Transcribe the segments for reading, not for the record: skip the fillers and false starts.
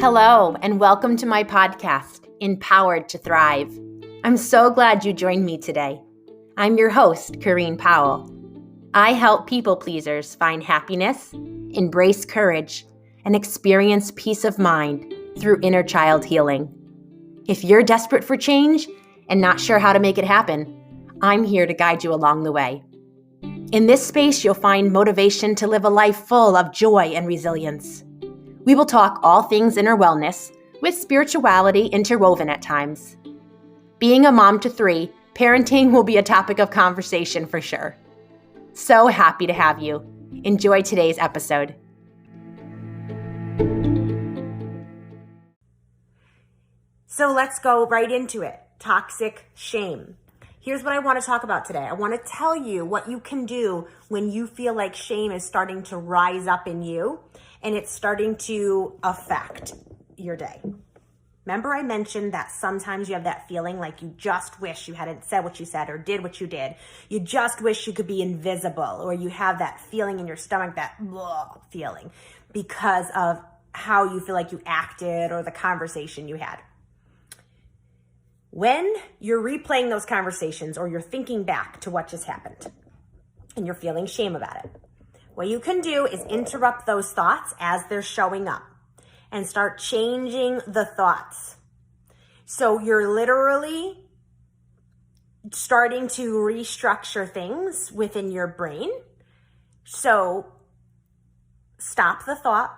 Hello, and welcome to my podcast, Empowered to Thrive. I'm so glad you joined me today. I'm your host, Corrine Powell. I help people pleasers find happiness, embrace courage, and experience peace of mind through inner child healing. If you're desperate for change and not sure how to make it happen, I'm here to guide you along the way. In this space, you'll find motivation to live a life full of joy and resilience. We will talk all things inner wellness, with spirituality interwoven at times. Being a mom to 3, parenting will be a topic of conversation for sure. So happy to have you. Enjoy today's episode. So let's go right into it. Toxic shame. Here's what I want to talk about today. I want to tell you what you can do when you feel like shame is starting to rise up in you and it's starting to affect your day. Remember I mentioned that sometimes you have that feeling like you just wish you hadn't said what you said or did what you did. You just wish you could be invisible, or you have that feeling in your stomach, that feeling because of how you feel like you acted or the conversation you had. When you're replaying those conversations or you're thinking back to what just happened and you're feeling shame about it, what you can do is interrupt those thoughts as they're showing up and start changing the thoughts. So you're literally starting to restructure things within your brain. So stop the thought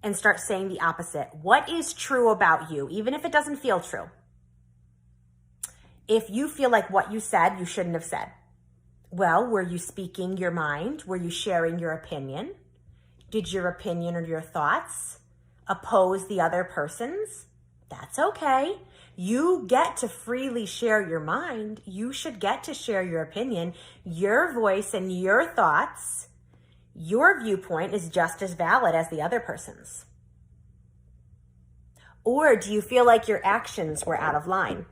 and start saying the opposite. What is true about you, even if it doesn't feel true? If you feel like what you said, you shouldn't have said. Well, were you speaking your mind? Were you sharing your opinion? Did your opinion or your thoughts oppose the other person's? That's okay. You get to freely share your mind. You should get to share your opinion. Your voice and your thoughts, your viewpoint is just as valid as the other person's. Or do you feel like your actions were out of line?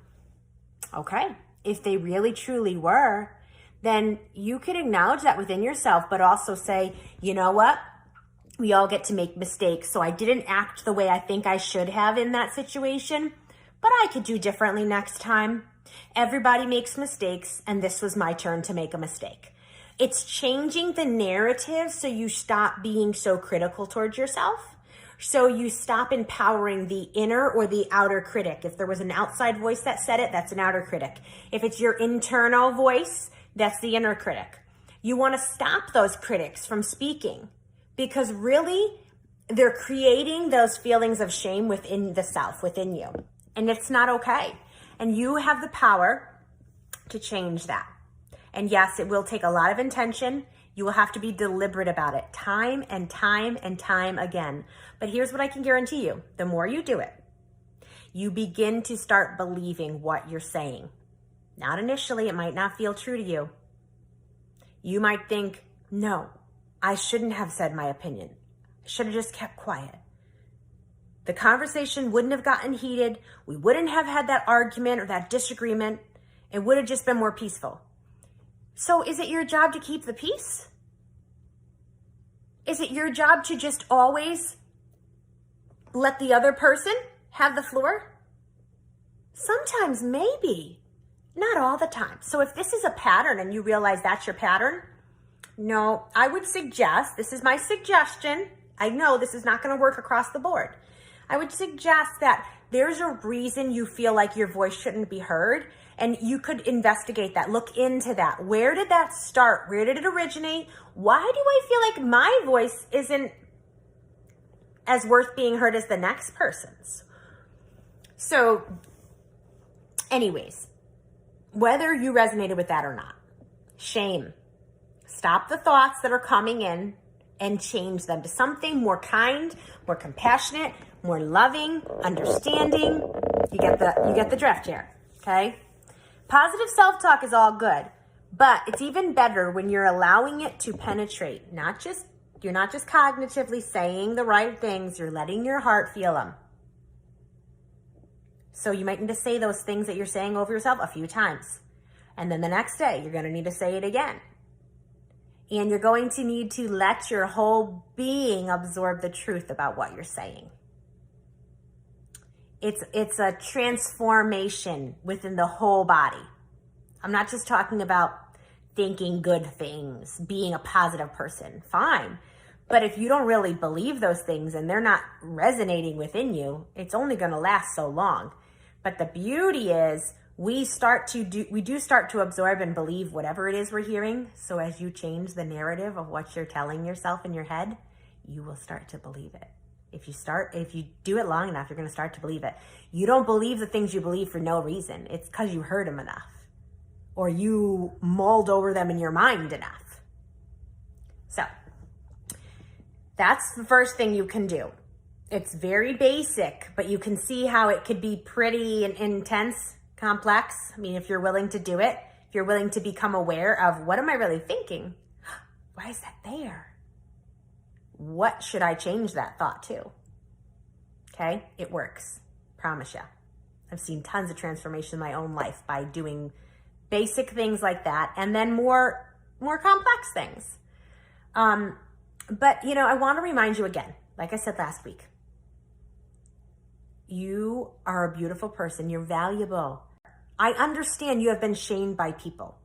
Okay, if they really truly were, then you could acknowledge that within yourself, but also say, you know what? We all get to make mistakes, so I didn't act the way I think I should have in that situation, but I could do differently next time. Everybody makes mistakes, and this was my turn to make a mistake. It's changing the narrative so you stop being so critical towards yourself. So you stop empowering the inner or the outer critic. If there was an outside voice that said it, that's an outer critic. If it's your internal voice, that's the inner critic. You want to stop those critics from speaking because really they're creating those feelings of shame within the self, within you. And it's not okay. And you have the power to change that. And yes, it will take a lot of intention. You will have to be deliberate about it time and time and time again. But here's what I can guarantee you. The more you do it, you begin to start believing what you're saying. Not initially, it might not feel true to you. You might think, no, I shouldn't have said my opinion. I should have just kept quiet. The conversation wouldn't have gotten heated. We wouldn't have had that argument or that disagreement. It would have just been more peaceful. So is it your job to keep the peace? Is it your job to just always let the other person have the floor? Sometimes maybe, not all the time. So if this is a pattern and you realize that's your pattern, no, I would suggest, this is my suggestion. I know this is not going to work across the board. I would suggest that there's a reason you feel like your voice shouldn't be heard. And you could investigate that, look into that. Where did that start? Where did it originate? Why do I feel like my voice isn't as worth being heard as the next person's? So anyways, whether you resonated with that or not, shame. Stop the thoughts that are coming in and change them to something more kind, more compassionate, more loving, understanding. You get the drift here, okay? Positive self-talk is all good, but it's even better when you're allowing it to penetrate. You're not just cognitively saying the right things, you're letting your heart feel them. So you might need to say those things that you're saying over yourself a few times. And then the next day, you're going to need to say it again. And you're going to need to let your whole being absorb the truth about what you're saying. It's a transformation within the whole body. I'm not just talking about thinking good things, being a positive person. Fine. But if you don't really believe those things and they're not resonating within you, it's only going to last so long. But the beauty is we do start to absorb and believe whatever it is we're hearing. So as you change the narrative of what you're telling yourself in your head, you will start to believe it. If you do it long enough, you're going to start to believe it. You don't believe the things you believe for no reason. It's because you heard them enough or you mulled over them in your mind enough. So that's the first thing you can do. It's very basic, but you can see how it could be pretty intense, complex. I mean, if you're willing to do it, if you're willing to become aware of what am I really thinking? Why is that there? What should I change that thought to? Okay, it works. Promise you. I've seen tons of transformation in my own life by doing basic things like that and then more complex things. But, I want to remind you again, like I said last week, you are a beautiful person. You're valuable. I understand you have been shamed by people.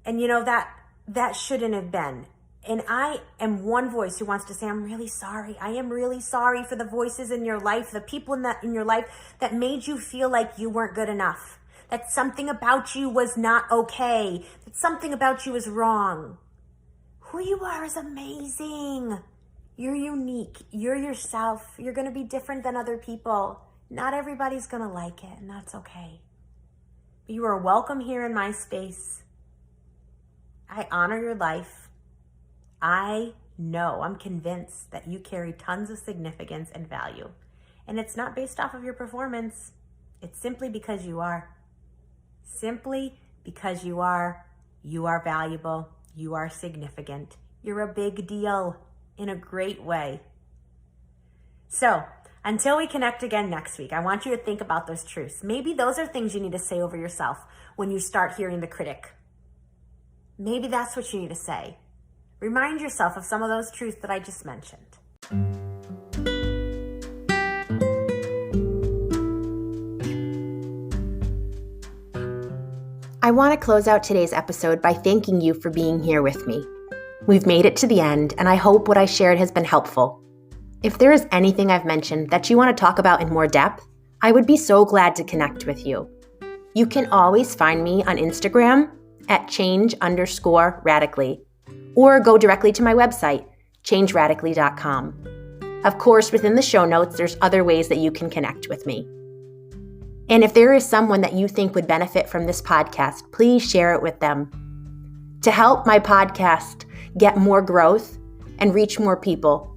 And that shouldn't have been. And I am one voice who wants to say, I'm really sorry. I am really sorry for the voices in your life, the people in your life that made you feel like you weren't good enough, that something about you was not okay, that something about you was wrong. Who you are is amazing. You're unique. You're yourself. You're going to be different than other people. Not everybody's going to like it, and that's okay. But you are welcome here in my space. I honor your life. I'm convinced that you carry tons of significance and value. And it's not based off of your performance. It's simply because you are. Simply because you are valuable. You are significant. You're a big deal in a great way. So until we connect again next week, I want you to think about those truths. Maybe those are things you need to say over yourself when you start hearing the critic. Maybe that's what you need to say. Remind yourself of some of those truths that I just mentioned. I want to close out today's episode by thanking you for being here with me. We've made it to the end, and I hope what I shared has been helpful. If there is anything I've mentioned that you want to talk about in more depth, I would be so glad to connect with you. You can always find me on Instagram at change_radically. Or go directly to my website, changeradically.com. Of course, within the show notes, there's other ways that you can connect with me. And if there is someone that you think would benefit from this podcast, please share it with them. To help my podcast get more growth and reach more people,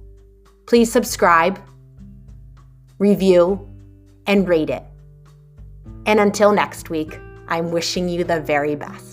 please subscribe, review, and rate it. And until next week, I'm wishing you the very best.